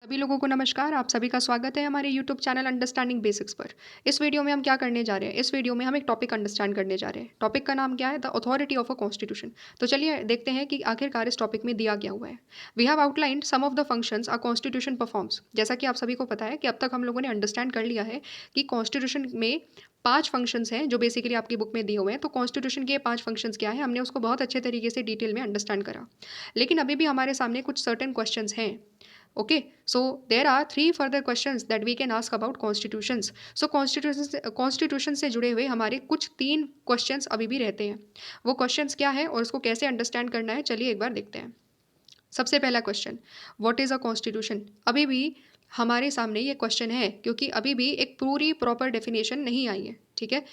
सभी लोगों को नमस्कार। आप सभी का स्वागत है हमारे यूट्यूब चैनल अंडरस्टैंडिंग बेसिक्स पर। इस वीडियो में हम क्या करने जा रहे हैं? इस वीडियो में हम एक टॉपिक अंडरस्टैंड करने जा रहे हैं। टॉपिक का नाम क्या है? The authority of a constitution. तो चलिए देखते हैं कि आखिरकार इस टॉपिक में दिया क्या हुआ है। We have outlined some of the functions a constitution performs. जैसा कि आप सभी को पता है कि अब तक हम लोगों ने अंडरस्टैंड कर लिया है कि कॉन्स्टिट्यूशन में 5 फंक्शंस हैं जो बेसिकली आपकी बुक में दिए हुए हैं। तो कॉन्स्टिट्यूशन के 5 फंक्शंस क्या है, हमने उसको बहुत अच्छे तरीके से डिटेल में अंडरस्टैंड करा। लेकिन अभी भी हमारे सामने कुछ सर्टेन क्वेश्चंस हैं। Okay, so there are 3 further questions that we can ask about constitutions. So constitution से जुड़े हुए हमारे कुछ 3 क्वेश्चंस अभी भी रहते हैं। वो क्वेश्चंस क्या है और उसको कैसे अंडरस्टैंड करना है, चलिए एक बार देखते हैं। सबसे पहला question, what is a constitution? अभी भी हमारे सामने ये क्वेश्चन है क्योंकि अभी भी एक पूरी प्रॉपर डेफिनेशन नहीं आई है। ठीक है,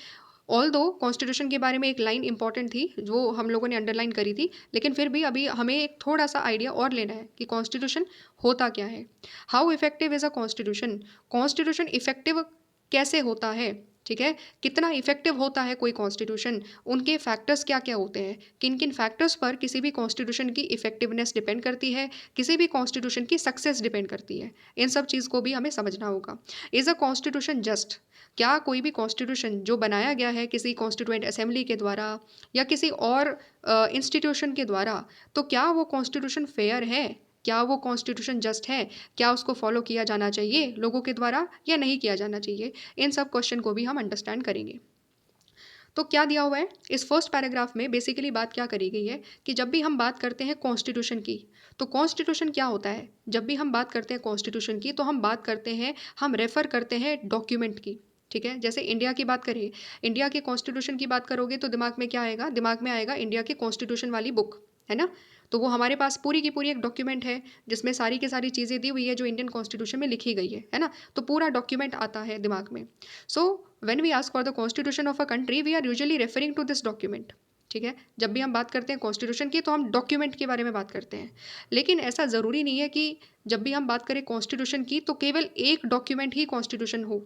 ऑल दो कॉन्स्टिट्यूशन के बारे में एक लाइन इंपॉर्टेंट थी जो हम लोगों ने अंडरलाइन करी थी, लेकिन फिर भी अभी हमें एक थोड़ा सा आइडिया और लेना है कि कॉन्स्टिट्यूशन होता क्या है। How effective is a constitution? Constitution effective कैसे होता है? ठीक है, कितना इफेक्टिव होता है कोई कॉन्स्टिट्यूशन, उनके फैक्टर्स क्या क्या होते हैं, किन किन फैक्टर्स पर किसी भी कॉन्स्टिट्यूशन की इफेक्टिवनेस डिपेंड करती है, किसी भी कॉन्स्टिट्यूशन की सक्सेस डिपेंड करती है। इन सब चीज़ को भी हमें समझना होगा। Is a constitution just? क्या कोई भी कॉन्स्टिट्यूशन जो बनाया गया है किसी कॉन्स्टिट्यूएंट असेंबली के द्वारा या किसी और इंस्टीट्यूशन के द्वारा, तो क्या वो कॉन्स्टिट्यूशन फेयर है? क्या वो कॉन्स्टिट्यूशन जस्ट है? क्या उसको फॉलो किया जाना चाहिए लोगों के द्वारा या नहीं किया जाना चाहिए? इन सब क्वेश्चन को भी हम अंडरस्टैंड करेंगे। तो क्या दिया हुआ है इस फर्स्ट पैराग्राफ में? बेसिकली बात क्या करी गई है कि जब भी हम बात करते हैं कॉन्स्टिट्यूशन की, तो कॉन्स्टिट्यूशन क्या होता है? जब भी हम बात करते हैं कॉन्स्टिट्यूशन की, तो हम बात करते हैं, हम रेफर करते हैं डॉक्यूमेंट की। ठीक है, जैसे इंडिया की बात करें, इंडिया के कॉन्स्टिट्यूशन की बात करोगे तो दिमाग में क्या आएगा? दिमाग में आएगा इंडिया के कॉन्स्टिट्यूशन वाली बुक, है ना? तो वो हमारे पास पूरी की पूरी एक डॉक्यूमेंट है जिसमें सारी की सारी चीज़ें दी हुई है जो इंडियन कॉन्स्टिट्यूशन में लिखी गई है ना? तो पूरा डॉक्यूमेंट आता है दिमाग में। So when we ask for the constitution of a country, we are usually referring to this document. ठीक है, जब भी हम बात करते हैं कॉन्स्टिट्यूशन की तो हम डॉक्यूमेंट के बारे में बात करते हैं। लेकिन ऐसा ज़रूरी नहीं है कि जब भी हम बात करें कॉन्स्टिट्यूशन की तो केवल एक डॉक्यूमेंट ही कॉन्स्टिट्यूशन हो।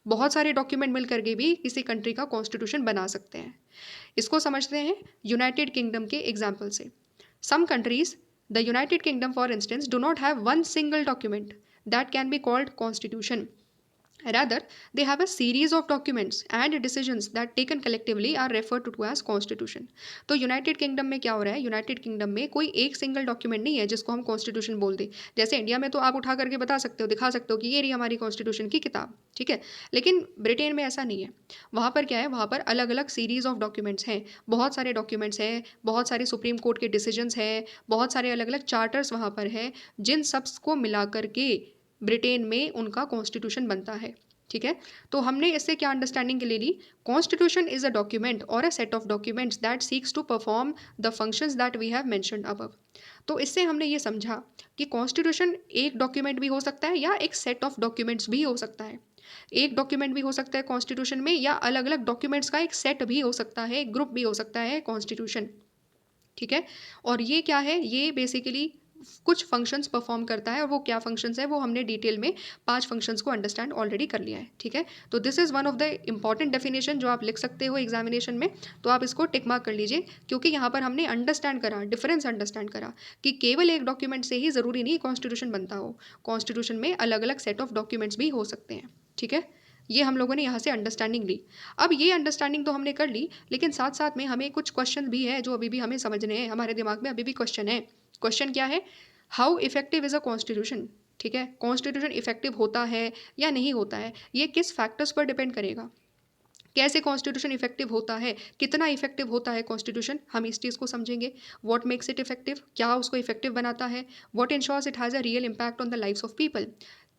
बहुत सारे डॉक्यूमेंट मिल करके भी किसी कंट्री का कॉन्स्टिट्यूशन बना सकते हैं। इसको समझते हैं यूनाइटेड किंगडम के एग्जाम्पल से। Some countries, the United Kingdom for instance, do not have one single document that can be called constitution. Rather, they have a series of documents and decisions that taken collectively are referred to as constitution. तो United kingdom में क्या हो रहा है? United kingdom में कोई एक single document नहीं है जिसको हम कॉन्स्टिट्यूशन बोल दें। जैसे इंडिया में तो आप उठा करके बता सकते हो, दिखा सकते हो कि ये रही हमारी कॉन्स्टिट्यूशन की किताब। ठीक है, लेकिन ब्रिटेन में ऐसा नहीं है। वहाँ पर क्या है? वहाँ पर अलग अलग सीरीज ऑफ डॉक्यूमेंट्स हैं, बहुत सारे डॉक्यूमेंट्स हैं, बहुत सारे सुप्रीम कोर्ट के डिसीजंस हैं, बहुत सारे अलग अलग चार्टर्स वहाँ पर हैं, जिन सब को मिला करके ब्रिटेन में उनका कॉन्स्टिट्यूशन बनता है। ठीक है, तो हमने इससे क्या अंडरस्टैंडिंग ले ली? कॉन्स्टिट्यूशन इज अ डॉक्यूमेंट और a set of documents that seeks to perform the functions that we have mentioned above. तो इससे हमने ये समझा कि कॉन्स्टिट्यूशन एक डॉक्यूमेंट भी हो सकता है या एक सेट ऑफ डॉक्यूमेंट्स भी हो सकता है। एक डॉक्यूमेंट भी हो सकता है कॉन्स्टिट्यूशन में, या अलग अलग डॉक्यूमेंट्स का एक सेट भी हो सकता है, एक ग्रुप भी हो सकता है कॉन्स्टिट्यूशन। ठीक है, और ये क्या है? ये बेसिकली कुछ फंक्शंस परफॉर्म करता है, और वो क्या फंक्शंस है वो हमने डिटेल में 5 फंक्शंस को अंडरस्टैंड ऑलरेडी कर लिया है। ठीक है, तो this is one of the important definition जो आप लिख सकते हो एग्जामिनेशन में। तो आप इसको टिक मार्क कर लीजिए, क्योंकि यहाँ पर हमने अंडरस्टैंड करा, डिफरेंस अंडरस्टैंड करा कि केवल एक डॉक्यूमेंट से ही ज़रूरी नहीं कॉन्स्टिट्यूशन बनता हो। कॉन्स्टिट्यूशन में अलग अलग सेट ऑफ डॉक्यूमेंट्स भी हो सकते हैं। ठीक है, ये हम लोगों ने यहाँ से अंडरस्टैंडिंग ली। अब ये अंडरस्टैंडिंग तो हमने कर ली, लेकिन साथ साथ में हमें कुछ क्वेश्चन भी है जो अभी भी हमें समझने हैं। हमारे दिमाग में अभी भी क्वेश्चन है। क्वेश्चन क्या है? How effective is a constitution? ठीक है, कॉन्स्टिट्यूशन इफेक्टिव होता है या नहीं होता है, ये किस फैक्टर्स पर डिपेंड करेगा? कैसे कॉन्स्टिट्यूशन इफेक्टिव होता है, कितना इफेक्टिव होता है कॉन्स्टिट्यूशन, हम इस चीज़ को समझेंगे। What makes it effective? क्या उसको इफेक्टिव बनाता है? What ensures it has a real impact on the lives of people?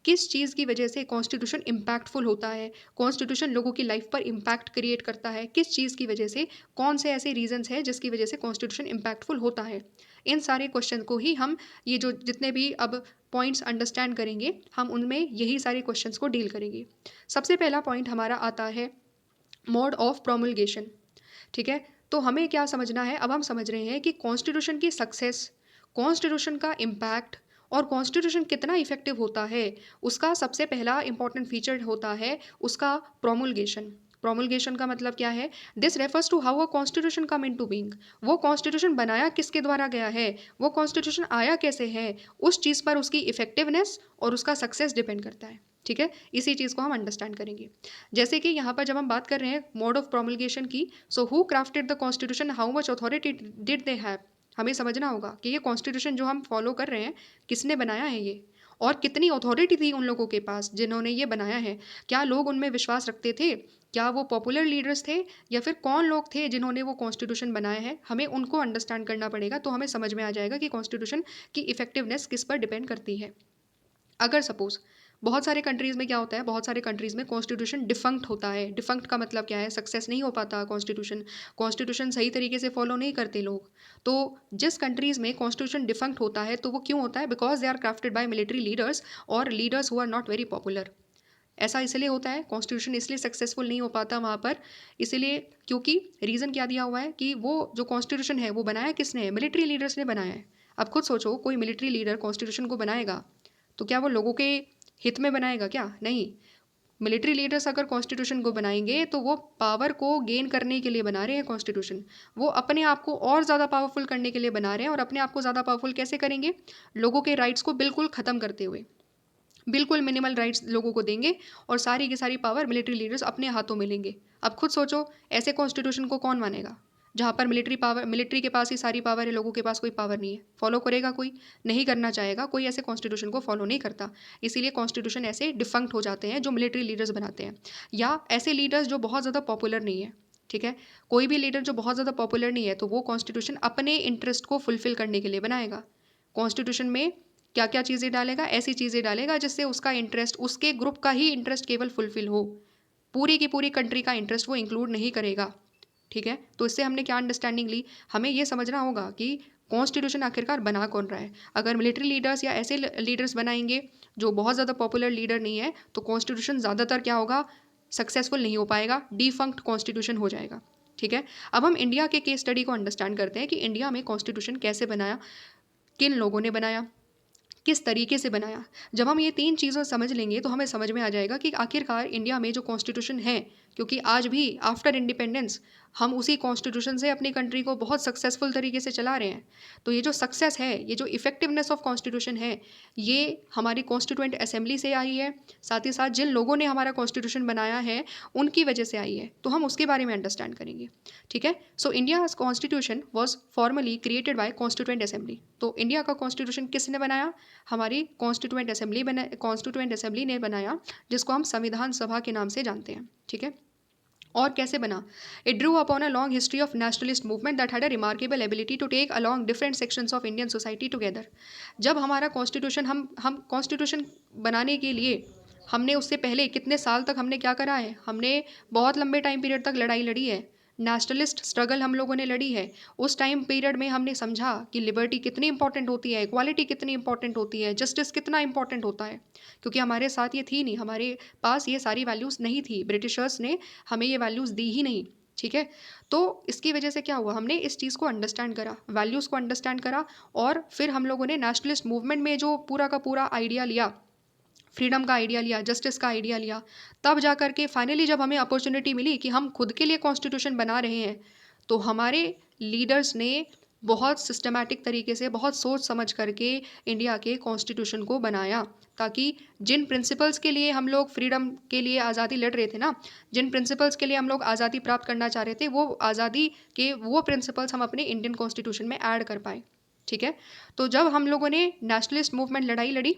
किस चीज़ की वजह से कॉन्स्टिट्यूशन इम्पैक्टफुल होता है? कॉन्स्टिट्यूशन लोगों की लाइफ पर इम्पैक्ट क्रिएट करता है किस चीज़ की वजह से? कौन से ऐसे रीजंस हैं जिसकी वजह से कॉन्स्टिट्यूशन इम्पैक्टफुल होता है? इन सारे क्वेश्चन को ही हम, ये जो जितने भी अब पॉइंट्स अंडरस्टैंड करेंगे, हम उनमें यही सारे क्वेश्चंस को डील करेंगे। सबसे पहला पॉइंट हमारा आता है मोड ऑफ प्रोमulgेशन। ठीक है, तो हमें क्या समझना है? अब हम समझ रहे हैं कि कॉन्स्टिट्यूशन की सक्सेस, कॉन्स्टिट्यूशन का इम्पैक्ट और कॉन्स्टिट्यूशन कितना इफेक्टिव होता है, उसका सबसे पहला इंपॉर्टेंट फीचर होता है उसका प्रोमulगेशन। प्रोमulgation का मतलब क्या है? This refers to how a constitution come into being. वो कॉन्स्टिट्यूशन बनाया किसके द्वारा गया है, वो कॉन्स्टिट्यूशन आया कैसे है, उस चीज़ पर उसकी इफेक्टिवनेस और उसका सक्सेस डिपेंड करता है। ठीक है, इसी चीज़ को हम अंडरस्टैंड करेंगे। जैसे कि यहाँ पर जब हम बात कर रहे हैं मोड ऑफ प्रोमulgation की, so who crafted the constitution, how much authority did they have. हमें समझना होगा कि ये कॉन्स्टिट्यूशन जो हम फॉलो कर रहे हैं, किसने बनाया है ये, और कितनी अथॉरिटी थी उन लोगों के पास जिन्होंने ये बनाया है। क्या लोग उनमें विश्वास रखते थे, क्या वो पॉपुलर लीडर्स थे, या फिर कौन लोग थे जिन्होंने वो कॉन्स्टिट्यूशन बनाया है। हमें उनको अंडरस्टैंड करना पड़ेगा, तो हमें समझ में आ जाएगा कि कॉन्स्टिट्यूशन की इफेक्टिवनेस किस पर डिपेंड करती है। अगर सपोज बहुत सारे कंट्रीज़ में क्या होता है, बहुत सारे कंट्रीज़ में कॉन्स्टिट्यूशन डिफंक्ट होता है। डिफंक्ट का मतलब क्या है, सक्सेस नहीं हो पाता कॉन्स्टिट्यूशन, कॉन्स्टिट्यूशन सही तरीके से फॉलो नहीं करते लोग। तो जिस कंट्रीज़ में कॉन्स्टिट्यूशन डिफंक्ट होता है, तो वो क्यों होता है? Because they are crafted by military leaders और leaders who are not very popular. ऐसा इसलिए होता है, कॉन्स्टिट्यूशन इसलिए सक्सेसफुल नहीं हो पाता वहाँ पर, इसलिए क्योंकि रीज़न क्या दिया हुआ है कि वो जो कॉन्स्टिट्यूशन है वो बनाया किसने है, मिलिट्री लीडर्स ने बनाया है। अब खुद सोचो, कोई मिलिट्री लीडर कॉन्स्टिट्यूशन को बनाएगा तो क्या वो लोगों के हित में बनाएगा क्या? नहीं। मिलिट्री लीडर्स अगर कॉन्स्टिट्यूशन को बनाएंगे तो वो पावर को गेन करने के लिए बना रहे हैं कॉन्स्टिट्यूशन। वो अपने आप को और ज़्यादा पावरफुल करने के लिए बना रहे हैं, और अपने आप को ज़्यादा पावरफुल कैसे करेंगे? लोगों के राइट्स को बिल्कुल ख़त्म करते हुए, बिल्कुल मिनिमल राइट्स लोगों को देंगे, और सारी की सारी पावर मिलिट्री लीडर्स अपने हाथों में लेंगे। अब खुद सोचो, ऐसे कॉन्स्टिट्यूशन को कौन मानेगा जहाँ पर मिलिट्री के पास ही सारी पावर है, लोगों के पास कोई पावर नहीं है? फॉलो करेगा कोई? नहीं करना चाहेगा कोई, ऐसे कॉन्स्टिट्यूशन को फॉलो नहीं करता। इसीलिए कॉन्स्टिट्यूशन ऐसे डिफंक्ट हो जाते हैं जो मिलिट्री लीडर्स बनाते हैं, या ऐसे लीडर्स जो बहुत ज़्यादा पॉपुलर नहीं है। ठीक है, कोई भी लीडर जो बहुत ज़्यादा पॉपुलर नहीं है, तो वो कॉन्स्टिट्यूशन अपने इंटरेस्ट को फुलफिल करने के लिए बनाएगा। कॉन्स्टिट्यूशन में क्या क्या चीज़ें डालेगा? ऐसी चीज़ें डालेगा जिससे उसका इंटरेस्ट, उसके ग्रुप का ही इंटरेस्ट केवल फुलफिल हो, पूरी की पूरी कंट्री का इंटरेस्ट वो इंक्लूड नहीं करेगा। ठीक है, तो इससे हमने क्या अंडरस्टैंडिंग ली? हमें ये समझना होगा कि कॉन्स्टिट्यूशन आखिरकार बना कौन रहा है। अगर मिलिट्री लीडर्स या ऐसे लीडर्स बनाएंगे जो बहुत ज़्यादा पॉपुलर लीडर नहीं है, तो कॉन्स्टिट्यूशन ज़्यादातर क्या होगा, सक्सेसफुल नहीं हो पाएगा, डिफंक्ट कॉन्स्टिट्यूशन हो जाएगा। ठीक है, अब हम इंडिया के केस स्टडी को अंडरस्टैंड करते हैं कि इंडिया में कॉन्स्टिट्यूशन कैसे बनाया, किन लोगों ने बनाया, किस तरीके से बनाया। जब हम ये 3 चीज़ें समझ लेंगे तो हमें समझ में आ जाएगा कि आखिरकार इंडिया में जो कॉन्स्टिट्यूशन है, क्योंकि आज भी आफ्टर इंडिपेंडेंस हम उसी कॉन्स्टिट्यूशन से अपनी कंट्री को बहुत सक्सेसफुल तरीके से चला रहे हैं। तो ये जो सक्सेस है, ये जो इफ़ेक्टिवनेस ऑफ कॉन्स्टिट्यूशन है, ये हमारी कॉन्स्टिट्यूएंट असेंबली से आई है, साथ ही साथ जिन लोगों ने हमारा कॉन्स्टिट्यूशन बनाया है उनकी वजह से आई है। तो हम उसके बारे में अंडरस्टैंड करेंगे। ठीक है, so India's constitution was formally created by constituent assembly. तो इंडिया का कॉन्स्टिट्यूशन किसने बनाया? हमारी कॉन्स्टिट्यूएंट असेंबली ने बनाया, जिसको हम संविधान सभा के नाम से जानते हैं। ठीक है, और कैसे बना? It drew upon a long history of nationalist movement that had a remarkable ability to take along different sections of Indian society together. जब हमारा कॉन्स्टिट्यूशन, हम कॉन्स्टिट्यूशन बनाने के लिए हमने उससे पहले कितने साल तक हमने क्या करा है? हमने बहुत लंबे टाइम पीरियड तक लड़ाई लड़ी है, नेशनलिस्ट स्ट्रगल हम लोगों ने लड़ी है। उस टाइम पीरियड में हमने समझा कि लिबर्टी कितनी इंपॉर्टेंट होती है, इक्वालिटी कितनी इंपॉर्टेंट होती है, जस्टिस कितना इंपॉर्टेंट होता है, क्योंकि हमारे साथ ये थी नहीं, हमारे पास ये सारी वैल्यूज़ नहीं थी, ब्रिटिशर्स ने हमें ये वैल्यूज़ दी ही नहीं। ठीक है, तो इसकी वजह से क्या हुआ, हमने इस चीज़ को अंडरस्टैंड करा, वैल्यूज़ को अंडरस्टैंड करा, और फिर हम लोगों ने नेशनलिस्ट मूवमेंट में जो पूरा का पूरा आइडिया लिया, फ्रीडम का आइडिया लिया, जस्टिस का आइडिया लिया, तब जा कर के फाइनली जब हमें अपॉर्चुनिटी मिली कि हम खुद के लिए कॉन्स्टिट्यूशन बना रहे हैं, तो हमारे लीडर्स ने बहुत सिस्टमैटिक तरीके से, बहुत सोच समझ करके इंडिया के कॉन्स्टिट्यूशन को बनाया, ताकि जिन प्रिंसिपल्स के लिए हम लोग फ्रीडम के लिए आज़ादी लड़ रहे थे ना, जिन प्रिंसिपल्स के लिए हम लोग आज़ादी प्राप्त करना चाह रहे थे, वो आज़ादी के वो प्रिंसिपल्स हम अपने इंडियन कॉन्स्टिट्यूशन में ऐड कर पाए। ठीक है, तो जब हम लोगों ने नेशनलिस्ट मूवमेंट लड़ाई लड़ी,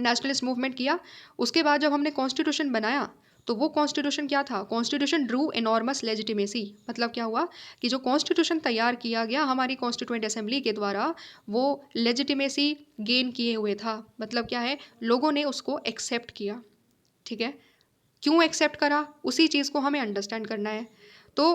नेशनलिस्ट मूवमेंट किया, उसके बाद जब हमने कॉन्स्टिट्यूशन बनाया, तो वो कॉन्स्टिट्यूशन क्या था? Constitution Drew enormous legitimacy. मतलब क्या हुआ कि जो कॉन्स्टिट्यूशन तैयार किया गया हमारी कॉन्स्टिट्यूएंट असेंबली के द्वारा, वो लेजिटिमेसी गेन किए हुए था। मतलब क्या है? लोगों ने उसको एक्सेप्ट किया। ठीक है, क्यों एक्सेप्ट करा, उसी चीज़ को हमें अंडरस्टैंड करना है। तो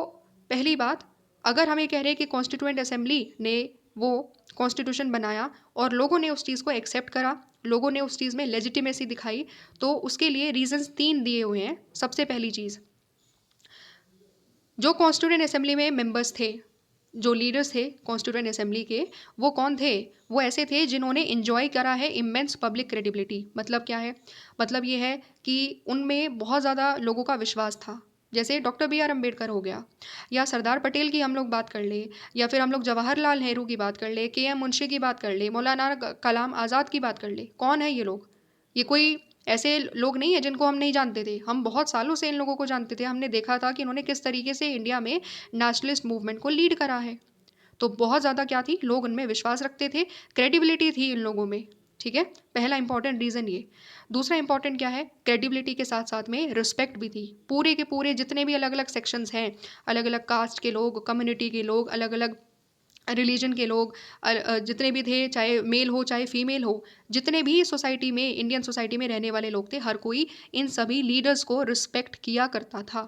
पहली बात, अगर हमें कह रहे हैं कि कॉन्स्टिट्यूएंट असेंबली ने वो कॉन्स्टिट्यूशन बनाया और लोगों ने उस चीज़ को एक्सेप्ट करा, लोगों ने उस चीज़ में लेजिटिमेसी दिखाई, तो उसके लिए रीजंस 3 दिए हुए हैं। सबसे पहली चीज़, जो कॉन्स्टिट्यूएंट असेंबली में मेंबर्स थे, जो लीडर्स थे कॉन्स्टिट्यूएंट असेंबली के, वो कौन थे? वो ऐसे थे जिन्होंने इन्जॉय करा है इमेंस पब्लिक क्रेडिबिलिटी। मतलब क्या है? मतलब ये है कि उनमें बहुत ज़्यादा लोगों का विश्वास था, जैसे डॉक्टर बी आर अम्बेडकर हो गया, या सरदार पटेल की हम लोग बात कर ले, या फिर हम लोग जवाहरलाल नेहरू की बात कर ले, के एम मुंशी की बात कर ले, मौलाना कलाम आज़ाद की बात कर ले। कौन है ये लोग? ये कोई ऐसे लोग नहीं है जिनको हम नहीं जानते थे। हम बहुत सालों से इन लोगों को जानते थे। हमने देखा था कि इन्होंने किस तरीके से इंडिया में नेशनलिस्ट मूवमेंट को लीड करा है। तो बहुत ज़्यादा क्या थी, लोग उनमें विश्वास रखते थे, क्रेडिबिलिटी थी इन लोगों में। ठीक है, पहला इंपॉर्टेंट रीज़न ये। दूसरा इंपॉर्टेंट क्या है, क्रेडिबिलिटी के साथ साथ में रिस्पेक्ट भी थी। पूरे के पूरे जितने भी अलग अलग सेक्शंस हैं, अलग अलग कास्ट के लोग, कम्युनिटी के लोग, अलग अलग रिलीजन के लोग, जितने भी थे, चाहे मेल हो चाहे फीमेल हो, जितने भी सोसाइटी में, इंडियन सोसाइटी में रहने वाले लोग थे, हर कोई इन सभी लीडर्स को रिस्पेक्ट किया करता था।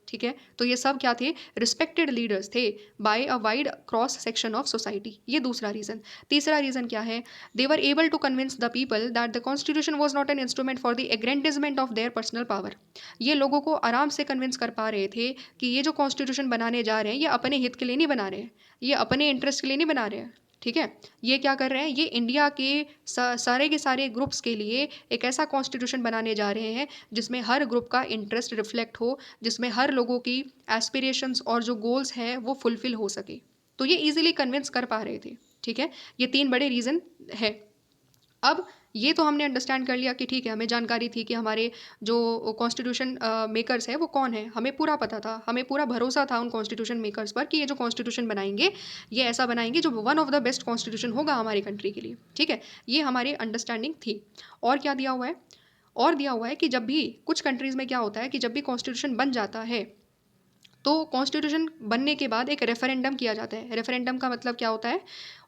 ठीक है, तो ये सब क्या थे, रिस्पेक्टेड लीडर्स थे by a wide cross section of society. ये दूसरा रीज़न। तीसरा रीज़न क्या है, they were able to convince the people that the constitution was not an instrument for the aggrandizement of their personal power. ये लोगों को आराम से कन्विंस कर पा रहे थे कि ये जो कॉन्स्टिट्यूशन बनाने जा रहे हैं, ये अपने हित के लिए नहीं बना रहे हैं, ये अपने इंटरेस्ट के लिए नहीं बना रहे हैं। ठीक है, ये क्या कर रहे हैं, ये इंडिया के सारे के सारे ग्रुप्स के लिए एक ऐसा कॉन्स्टिट्यूशन बनाने जा रहे हैं जिसमें हर ग्रुप का इंटरेस्ट रिफ्लेक्ट हो, जिसमें हर लोगों की एस्पिरेशंस और जो गोल्स हैं वो फुलफिल हो सके। तो ये इजीली कन्विंस कर पा रहे थे। ठीक है, ये 3 बड़े रीज़न है। अब ये तो हमने अंडरस्टैंड कर लिया कि ठीक है, हमें जानकारी थी कि हमारे जो कॉन्स्टिट्यूशन मेकर्स हैं वो कौन है, हमें पूरा पता था, हमें पूरा भरोसा था उन कॉन्स्टिट्यूशन मेकर्स पर कि ये जो कॉन्स्टिट्यूशन बनाएंगे, ये ऐसा बनाएंगे जो one of the best constitution होगा हमारी कंट्री के लिए। ठीक है, ये हमारी अंडरस्टैंडिंग थी। और क्या दिया हुआ है, और दिया हुआ है कि जब भी कुछ कंट्रीज़ में क्या होता है कि जब भी कॉन्स्टिट्यूशन बन जाता है, तो कॉन्स्टिट्यूशन बनने के बाद एक रेफरेंडम किया जाता है। रेफरेंडम का मतलब क्या होता है,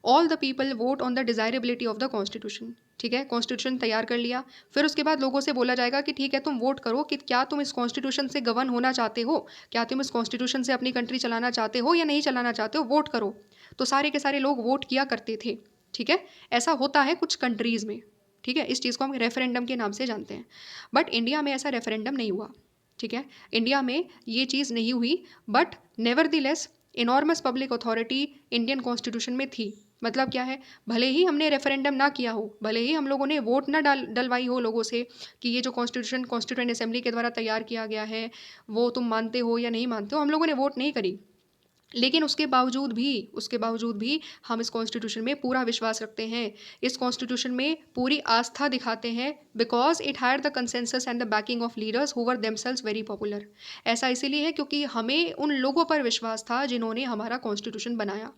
all the people vote on the desirability of the constitution. ठीक है, कॉन्स्टिट्यूशन तैयार कर लिया, फिर उसके बाद लोगों से बोला जाएगा कि ठीक है, तुम वोट करो कि क्या तुम इस कॉन्स्टिट्यूशन से गवर्न होना चाहते हो, क्या तुम इस कॉन्स्टिट्यूशन से अपनी कंट्री चलाना चाहते हो या नहीं चलाना चाहते हो, वोट करो। तो सारे के सारे लोग वोट किया करते थे। ठीक है, ऐसा होता है कुछ कंट्रीज़ में। ठीक है, इस चीज़ को हम रेफरेंडम के नाम से जानते हैं। बट इंडिया में ऐसा रेफरेंडम नहीं हुआ। ठीक है, इंडिया में ये चीज़ नहीं हुई, but nevertheless enormous public authority Indian constitution में थी। मतलब क्या है, भले ही हमने रेफरेंडम ना किया हो, भले ही हम लोगों ने वोट ना डलवाई हो लोगों से कि ये जो कॉन्स्टिट्यूशन कॉन्स्टिट्यूएंट असेंबली के द्वारा तैयार किया गया है वो तुम मानते हो या नहीं मानते हो, हम लोगों ने वोट नहीं करी, लेकिन उसके बावजूद भी हम इस कॉन्स्टिट्यूशन में पूरा विश्वास रखते हैं, इस कॉन्स्टिट्यूशन में पूरी आस्था दिखाते हैं, because it had the consensus and the banking of leaders who were themselves very popular. ऐसा इसीलिए है क्योंकि हमें उन लोगों पर विश्वास था जिन्होंने हमारा कॉन्स्टिट्यूशन बनाया।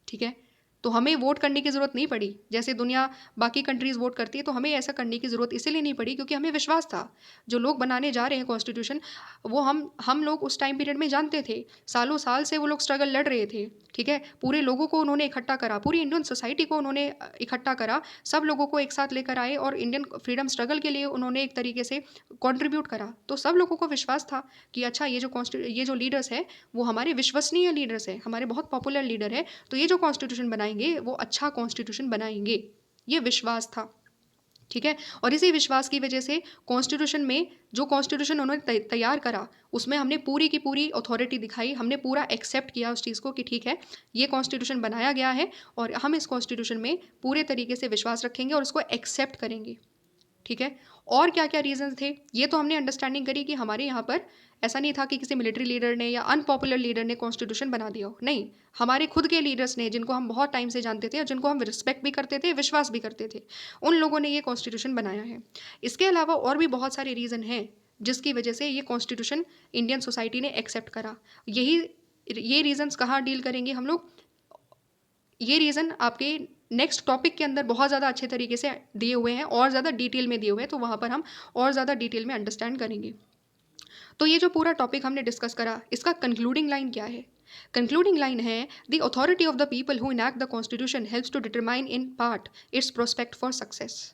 ठीक है, तो हमें वोट करने की ज़रूरत नहीं पड़ी, जैसे दुनिया बाकी कंट्रीज़ वोट करती है, तो हमें ऐसा करने की ज़रूरत इसीलिए नहीं पड़ी क्योंकि हमें विश्वास था जो लोग बनाने जा रहे हैं कॉन्स्टिट्यूशन, वो हम लोग उस टाइम पीरियड में जानते थे, सालों साल से वो लोग स्ट्रगल लड़ रहे थे। ठीक है, पूरे लोगों को उन्होंने इकट्ठा करा, पूरी इंडियन सोसाइटी को उन्होंने इकट्ठा करा, सब लोगों को एक साथ लेकर आए और इंडियन फ्रीडम स्ट्रगल के लिए उन्होंने एक तरीके से कंट्रीब्यूट करा। तो सब लोगों को विश्वास था कि अच्छा, ये जो लीडर्स है वो हमारे विश्वसनीय लीडर्स हैं, हमारे बहुत पॉपुलर लीडर है, तो ये जो कॉन्स्टिट्यूशन बनाएंगे वो अच्छा कॉन्स्टिट्यूशन बनाएंगे। ये विश्वास था। ठीक है, और इसी विश्वास की वजह से कॉन्स्टिट्यूशन में जो कॉन्स्टिट्यूशन उन्होंने तैयार करा उसमें हमने पूरी की पूरी अथॉरिटी दिखाई, हमने पूरा एक्सेप्ट किया उस चीज़ को कि ठीक है, ये कॉन्स्टिट्यूशन बनाया गया है और हम इस कॉन्स्टिट्यूशन में पूरे तरीके से विश्वास रखेंगे और उसको एक्सेप्ट करेंगे। ठीक है, और क्या क्या रीजंस थे, ये तो हमने अंडरस्टैंडिंग करी कि हमारे यहाँ पर ऐसा नहीं था कि किसी मिलिट्री लीडर ने या अनपॉपुलर लीडर ने कॉन्स्टिट्यूशन बना दिया हो, नहीं, हमारे खुद के लीडर्स ने, जिनको हम बहुत टाइम से जानते थे और जिनको हम रिस्पेक्ट भी करते थे, विश्वास भी करते थे, उन लोगों ने ये कॉन्स्टिट्यूशन बनाया है। इसके अलावा और भी बहुत सारे रीज़न हैं जिसकी वजह से ये कॉन्स्टिट्यूशन इंडियन सोसाइटी ने एक्सेप्ट करा। ये रीजंस कहाँ डील करेंगे हम लोग, ये रीज़न आपके नेक्स्ट टॉपिक के अंदर बहुत ज़्यादा अच्छे तरीके से दिए हुए हैं और ज़्यादा डिटेल में दिए हुए हैं, तो वहाँ पर हम और ज़्यादा डिटेल में अंडरस्टैंड करेंगे। तो ये जो पूरा टॉपिक हमने डिस्कस करा, इसका कंक्लूडिंग लाइन क्या है? कंक्लूडिंग लाइन है, the authority of the people who enact the constitution helps to determine in part its prospect for success.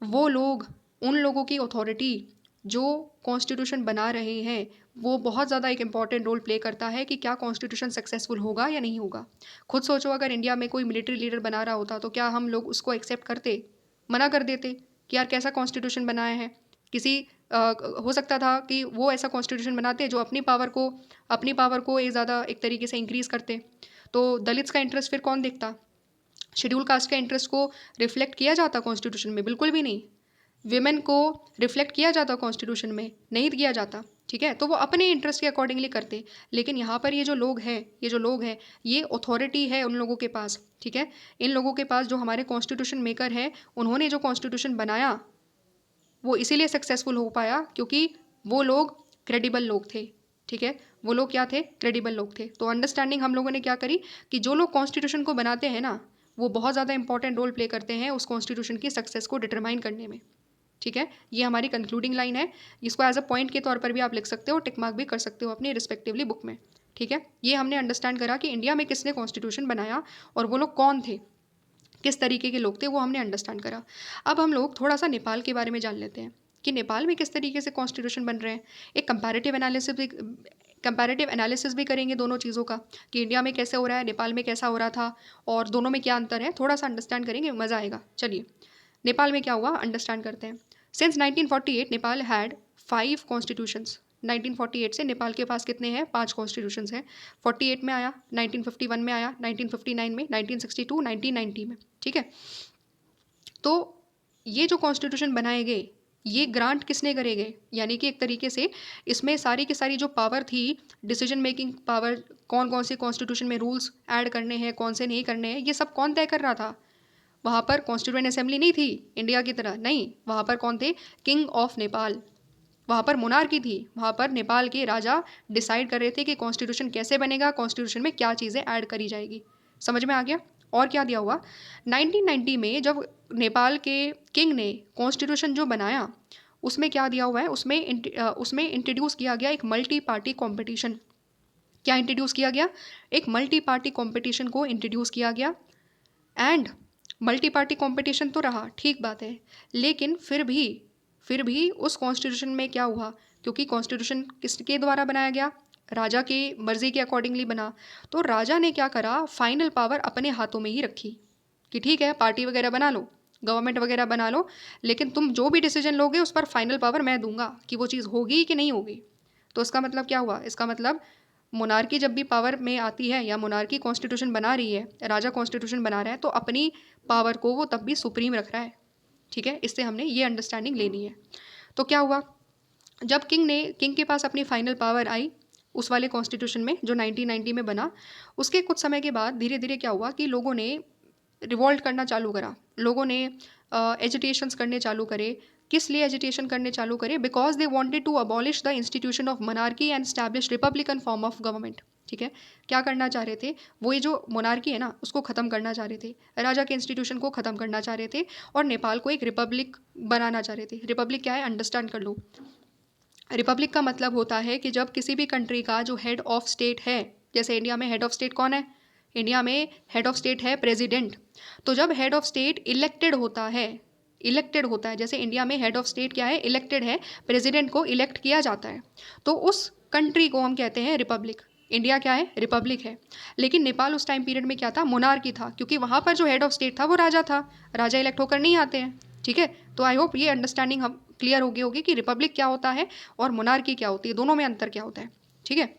वो लोग, उन लोगों की अथॉरिटी जो कॉन्स्टिट्यूशन बना रहे हैं, वो बहुत ज़्यादा एक इम्पॉर्टेंट रोल प्ले करता है कि क्या कॉन्स्टिट्यूशन सक्सेसफुल होगा या नहीं होगा। खुद सोचो, अगर इंडिया में कोई मिलिट्री लीडर बना रहा होता तो क्या हम लोग उसको एक्सेप्ट करते, मना कर देते कि यार कैसा कॉन्स्टिट्यूशन बनाया है। किसी हो सकता था कि वो ऐसा कॉन्स्टिट्यूशन बनाते जो अपनी पावर को एक ज़्यादा एक तरीके से इंक्रीज़ करते, तो दलित्स का इंटरेस्ट फिर कौन देखता, शेड्यूल कास्ट का इंटरेस्ट को रिफ्लेक्ट किया जाता कॉन्स्टिट्यूशन में? बिल्कुल भी नहीं। विमेन को रिफ्लेक्ट किया जाता कॉन्स्टिट्यूशन में? नहीं किया जाता। ठीक है, तो वो अपने इंटरेस्ट के अकॉर्डिंगली करते। लेकिन यहाँ पर ये जो लोग हैं ये अथॉरिटी है उन लोगों के पास, ठीक है। इन लोगों के पास जो हमारे कॉन्स्टिट्यूशन मेकर हैं, उन्होंने जो कॉन्स्टिट्यूशन बनाया वो इसीलिए सक्सेसफुल हो पाया क्योंकि वो लोग क्रेडिबल लोग थे, ठीक है। वो लोग क्या थे? क्रेडिबल लोग थे। तो अंडरस्टैंडिंग हम लोगों ने क्या करी कि जो लोग कॉन्स्टिट्यूशन को बनाते हैं ना, वो बहुत ज़्यादा इंपॉर्टेंट रोल प्ले करते हैं उस कॉन्स्टिट्यूशन की सक्सेस को डिटरमाइन करने में, ठीक है। ये हमारी कंक्लूडिंग लाइन है। इसको एज अ पॉइंट के तौर पर भी आप लिख सकते हो, टिक मार्क भी कर सकते हो अपनी रिस्पेक्टिवली बुक में, ठीक है। ये हमने अंडरस्टैंड करा कि इंडिया में किसने कॉन्स्टिट्यूशन बनाया और वो लोग कौन थे, किस तरीके के लोग थे, वो हमने अंडरस्टैंड करा। अब हम लोग थोड़ा सा नेपाल के बारे में जान लेते हैं कि नेपाल में किस तरीके से कॉन्स्टिट्यूशन बन रहे हैं। एक कंपैरेटिव एनालिसिस भी करेंगे दोनों चीज़ों का कि इंडिया में कैसे हो रहा है, नेपाल में कैसा हो रहा था और दोनों में क्या अंतर है, थोड़ा सा अंडरस्टैंड करेंगे, मज़ा आएगा। चलिए नेपाल में क्या हुआ अंडरस्टैंड करते हैं। Since 1948 Nepal had 5 constitutions. 1948 से नेपाल के पास कितने हैं? 5 कॉन्स्टिट्यूशंस हैं। 48 में आया, 1951 में आया, 1959 में, 1962, 1990 में, ठीक है। तो ये जो कॉन्स्टिट्यूशन बनाए गए, ये ग्रांट किसने करे गए? यानी कि एक तरीके से इसमें सारी की सारी जो पावर थी, डिसीजन मेकिंग पावर, कौन कौन से कॉन्स्टिट्यूशन में रूल्स ऐड करने हैं, कौन से नहीं करने हैं, ये सब कौन तय कर रहा था? वहाँ पर कॉन्स्टिट्यूएंट असेंबली नहीं थी इंडिया की तरह, नहीं। वहाँ पर कौन थे? King of Nepal. वहाँ पर मोनार्की थी। वहाँ पर नेपाल के राजा डिसाइड कर रहे थे कि कॉन्स्टिट्यूशन कैसे बनेगा, कॉन्स्टिट्यूशन में क्या चीज़ें ऐड करी जाएगी। समझ में आ गया? और क्या दिया हुआ 1990 में जब नेपाल के किंग ने कॉन्स्टिट्यूशन जो बनाया, उसमें क्या दिया हुआ है, उसमें इंट्रोड्यूस किया गया एक मल्टी पार्टी कॉम्पिटिशन। क्या इंट्रोड्यूस किया गया? एक मल्टी पार्टी कॉम्पिटिशन को इंट्रोड्यूस किया गया। एंड मल्टी पार्टी कॉम्पिटिशन तो रहा, ठीक बात है, लेकिन फिर भी उस कॉन्स्टिट्यूशन में क्या हुआ, क्योंकि कॉन्स्टिट्यूशन किसके द्वारा बनाया गया? राजा की मर्जी के अकॉर्डिंगली बना। तो राजा ने क्या करा, फाइनल पावर अपने हाथों में ही रखी कि ठीक है पार्टी वगैरह बना लो, गवर्नमेंट वगैरह बना लो, लेकिन तुम जो भी डिसीजन लोगे उस पर फाइनल पावर मैं दूंगा कि वो चीज़ होगी कि नहीं होगी। तो इसका मतलब क्या हुआ? इसका मतलब मोनार्की जब भी पावर में आती है या मोनार्की कॉन्स्टिट्यूशन बना रही है, राजा कॉन्स्टिट्यूशन बना रहा है, तो अपनी पावर को वो तब भी सुप्रीम रख रहा है, ठीक है। इससे हमने ये अंडरस्टैंडिंग लेनी है। तो क्या हुआ, जब किंग के पास अपनी फाइनल पावर आई उस वाले कॉन्स्टिट्यूशन में जो 1990 में बना, उसके कुछ समय के बाद धीरे धीरे क्या हुआ कि लोगों ने रिवॉल्ट करना चालू करा, लोगों ने एजिटेशंस करने चालू करे। किस लिए एजिटेशन करने चालू करे? Because they wanted to abolish the institution of monarchy and establish republican form of government, ठीक है। क्या करना चाह रहे थे? वो ये जो मोनार्की है ना, उसको ख़त्म करना चाह रहे थे, राजा के इंस्टीट्यूशन को ख़त्म करना चाह रहे थे और नेपाल को एक रिपब्लिक बनाना चाह रहे थे। रिपब्लिक क्या है, अंडरस्टैंड कर लो। रिपब्लिक का मतलब होता है कि जब किसी भी कंट्री का जो हेड ऑफ स्टेट है, जैसे इंडिया में हेड ऑफ स्टेट कौन है? इंडिया में हेड ऑफ स्टेट है प्रेसिडेंट। तो जब हेड ऑफ स्टेट इलेक्टेड होता है, जैसे इंडिया में हेड ऑफ स्टेट क्या है? इलेक्टेड है, प्रेसिडेंट को इलेक्ट किया जाता है, तो उस कंट्री को हम कहते हैं रिपब्लिक। इंडिया क्या है? रिपब्लिक है। लेकिन नेपाल उस टाइम पीरियड में क्या था? मोनार्की था, क्योंकि वहाँ पर जो हेड ऑफ स्टेट था वो राजा था, राजा इलेक्ट होकर नहीं आते हैं, ठीक है। तो आई होप ये अंडरस्टैंडिंग हम क्लियर हो गई होगी कि रिपब्लिक क्या होता है और मोनार्की क्या होती है, दोनों में अंतर क्या होता है, ठीक है।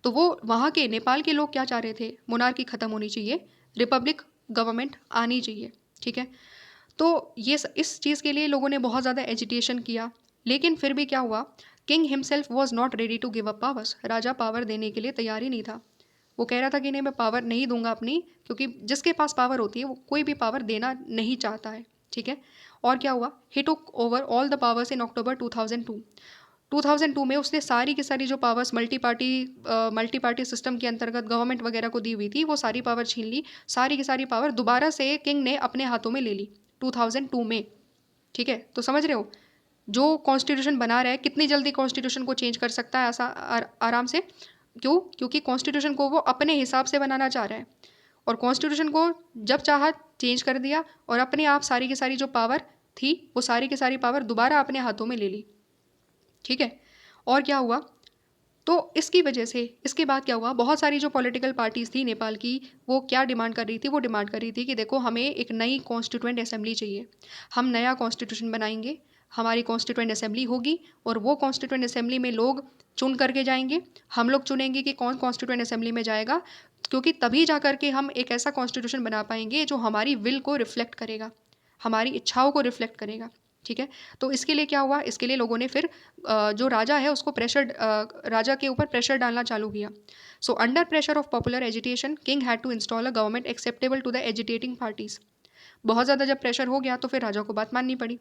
तो वो वहाँ के नेपाल के लोग क्या चाह रहे थे? मोनार्की ख़त्म होनी चाहिए, रिपब्लिक गवर्नमेंट आनी चाहिए, ठीक है। तो इस चीज़ के लिए लोगों ने बहुत ज़्यादा एजिटेशन किया, लेकिन फिर भी क्या हुआ, king himself was not ready to give up powers. राजा पावर देने के लिए तैयार ही नहीं था। वो कह रहा था कि नहीं, मैं पावर नहीं दूंगा अपनी, क्योंकि जिसके पास पावर होती है वो कोई भी पावर देना नहीं चाहता है, ठीक है। और क्या हुआ, he took over all the powers in October 2002। 2002 में उसने सारी की सारी जो पावर्स मल्टी पार्टी सिस्टम के अंतर्गत गवर्नमेंट वगैरह को दी हुई थी, वो सारी पावर छीन ली। सारी की सारी पावर दोबारा से किंग ने अपने हाथों में ले ली 2002 में, ठीक है। तो समझ रहे हो, जो कॉन्स्टिट्यूशन बना रहा है कितनी जल्दी कॉन्स्टिट्यूशन को चेंज कर सकता है ऐसा आराम से। क्यों? क्योंकि कॉन्स्टिट्यूशन को वो अपने हिसाब से बनाना चाह रहा है, और कॉन्स्टिट्यूशन को जब चाहा चेंज कर दिया और अपने आप सारी की सारी जो पावर थी वो सारी की सारी पावर दोबारा अपने हाथों में ले ली, ठीक है। और क्या हुआ, तो इसकी वजह से इसके बाद क्या हुआ, बहुत सारी जो पॉलिटिकल पार्टीज़ थी नेपाल की, वो क्या डिमांड कर रही थी? वो डिमांड कर रही थी कि देखो हमें एक नई कॉन्स्टिट्यूएंट असेंबली चाहिए, हम नया कॉन्स्टिट्यूशन बनाएंगे, हमारी कॉन्स्टिट्यूएंट असेंबली होगी और वो कॉन्स्टिट्यूएंट असेंबली में लोग चुन करके जाएंगे। हम लोग चुनेंगे कि कौन कॉन्स्टिट्यूएंट असेंबली में जाएगा, क्योंकि तभी जा करके हम एक ऐसा कॉन्स्टिट्यूशन बना पाएंगे जो हमारी विल को रिफ्लेक्ट करेगा, हमारी इच्छाओं को रिफ्लेक्ट करेगा, ठीक है। तो इसके लिए क्या हुआ, इसके लिए लोगों ने फिर जो राजा है उसको राजा के ऊपर प्रेशर डालना चालू किया। So under pressure of popular agitation king had to install a government acceptable to the agitating parties. बहुत ज़्यादा जब प्रेशर हो गया तो फिर राजा को बात माननी पड़ी।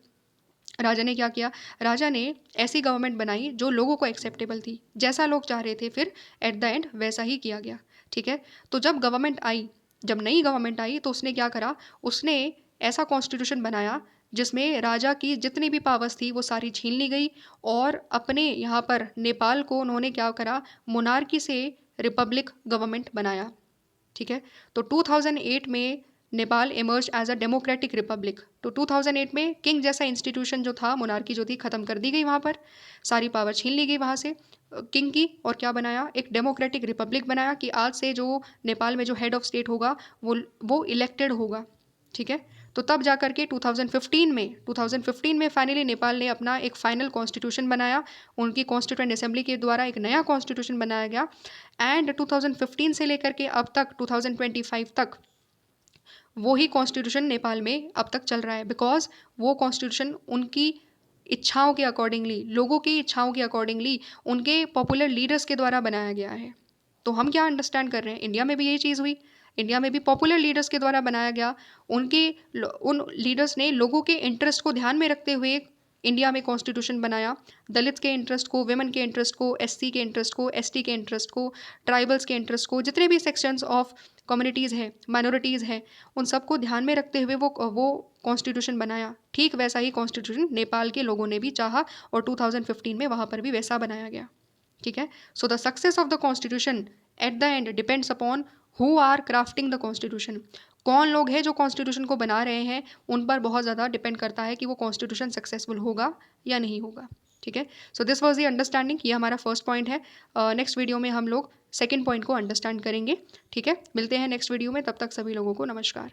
राजा ने क्या किया, राजा ने ऐसी गवर्नमेंट बनाई जो लोगों को एक्सेप्टेबल थी, जैसा लोग चाह रहे थे फिर एट द एंड वैसा ही किया गया। ठीक है। तो जब नई गवर्नमेंट आई तो उसने क्या करा, उसने ऐसा कॉन्स्टिट्यूशन बनाया जिसमें राजा की जितनी भी पावर्स थी वो सारी छीन ली गई, और अपने यहाँ पर नेपाल को उन्होंने क्या करा, मोनार्की से रिपब्लिक गवर्नमेंट बनाया। ठीक है। तो 2008 में Nepal emerge as a democratic republic. तो 2008 में किंग जैसा इंस्टीट्यूशन जो था, मोनार्की जो थी, ख़त्म कर दी गई, वहाँ पर सारी पावर छीन ली गई वहाँ से किंग की, और क्या बनाया, एक डेमोक्रेटिक रिपब्लिक बनाया कि आज से जो नेपाल में जो हेड ऑफ स्टेट होगा वो इलेक्टेड होगा। ठीक है। तो तब जाकर के 2015 में फाइनली नेपाल ने अपना एक फाइनल कॉन्स्टिट्यूशन बनाया, उनकी कॉन्स्टिट्यूएंट असेंबली के द्वारा एक नया कॉन्स्टिट्यूशन बनाया गया। एंड 2015 से लेकर के अब तक 2025 तक वो ही कॉन्स्टिट्यूशन नेपाल में अब तक चल रहा है, बिकॉज वो कॉन्स्टिट्यूशन उनकी इच्छाओं के अकॉर्डिंगली, लोगों की इच्छाओं के अकॉर्डिंगली, उनके पॉपुलर लीडर्स के द्वारा बनाया गया है। तो हम क्या अंडरस्टैंड कर रहे हैं, इंडिया में भी यही चीज़ हुई, इंडिया में भी पॉपुलर लीडर्स के द्वारा बनाया गया। उन लीडर्स ने लोगों के इंटरेस्ट को ध्यान में रखते हुए इंडिया में कॉन्स्टिट्यूशन बनाया, दलित के इंटरेस्ट को, वेमेन के इंटरेस्ट को, एससी के इंटरेस्ट को, एसटी के इंटरेस्ट को, ट्राइबल्स के इंटरेस्ट को, जितने भी सेक्शंस ऑफ कम्युनिटीज़ हैं, माइनॉरिटीज़ हैं, उन सबको ध्यान में रखते हुए वो कॉन्स्टिट्यूशन बनाया। ठीक वैसा ही कॉन्स्टिट्यूशन नेपाल के लोगों ने भी चाहा, और 2015 में वहाँ पर भी वैसा बनाया गया। ठीक है। So the success of the constitution at the end depends upon who are crafting the constitution. कौन लोग हैं जो कॉन्स्टिट्यूशन को बना रहे हैं, उन पर बहुत ज़्यादा डिपेंड करता है कि वो कॉन्स्टिट्यूशन सक्सेसफुल होगा या नहीं होगा। ठीक है। So this was the understanding, ये हमारा फर्स्ट पॉइंट है। नेक्स्ट वीडियो में हम लोग सेकेंड पॉइंट को अंडरस्टैंड करेंगे। ठीक है। मिलते हैं नेक्स्ट वीडियो में, तब तक सभी लोगों को नमस्कार।